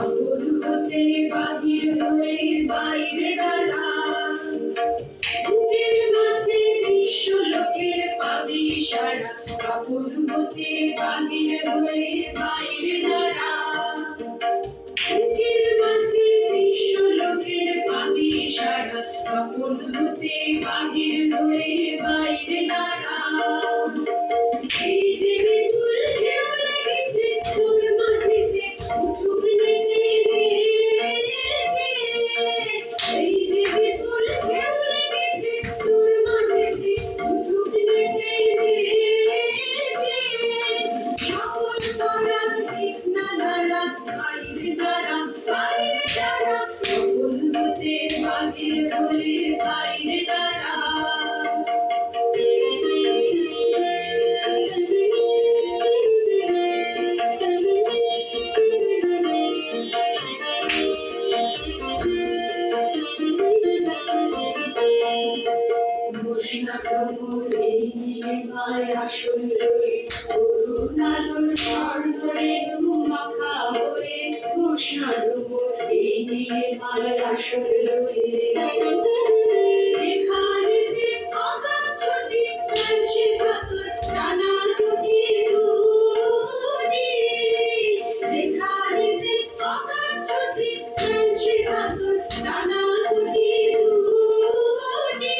আপন হতে বাহির হয়ে বাইরে দাঁড়া, বুকের মাঝে বিশ্ব লোকের পাবি সারা। আপন হতে বাহির হয়ে বাইরে দাঁড়া, বুকের মাঝে বিশ্ব লোকের পাবি সারা। আপন হতে বাহির হয়ে বাইরে দাঁড়া। এই যে বিপুল ঢেউ লেগেছে তোর মাঝেতে, উঠুক নেচে নেচে। এই যে বিপুল ঢেউ লেগেছে তোর মাঝেতে, উঠুক নেচে নেচে। সকল পাড়া ঠিক না দাঁড়া, বাইরে দাঁড়া বাইরে দাঁড়া। আপন হতে বাহির হয়ে বাইরে দাঁড়া। বসনা প্রভুর এই নীলিমায় আসন রয়ে, করুণ আলোর স্বর্ণ রেণু মাখা হয়ে। বসনা প্রভুর এই নীলিমায় আসন রয়ে, যেখানেতে অগাধ ছুটি ফেলছে কাতর টানা দুটি দুটি। যেখানেতে অগাধ ছুটি ফেলছে কাতর টানা দুটি দুটি।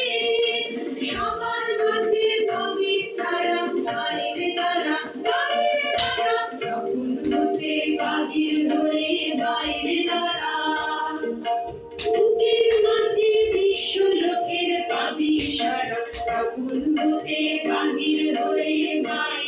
সবার মাঝে পাবি ছাড়া, বাইরে দাঁড়া বাইরে দাঁড়া। আপন হতে বাহির হয়ে বাইরে দাঁড়া, বুকের মাঝে বিশ্ব লোকের পাবি সারা। আপন হতে বাহির হয়ে বাইরে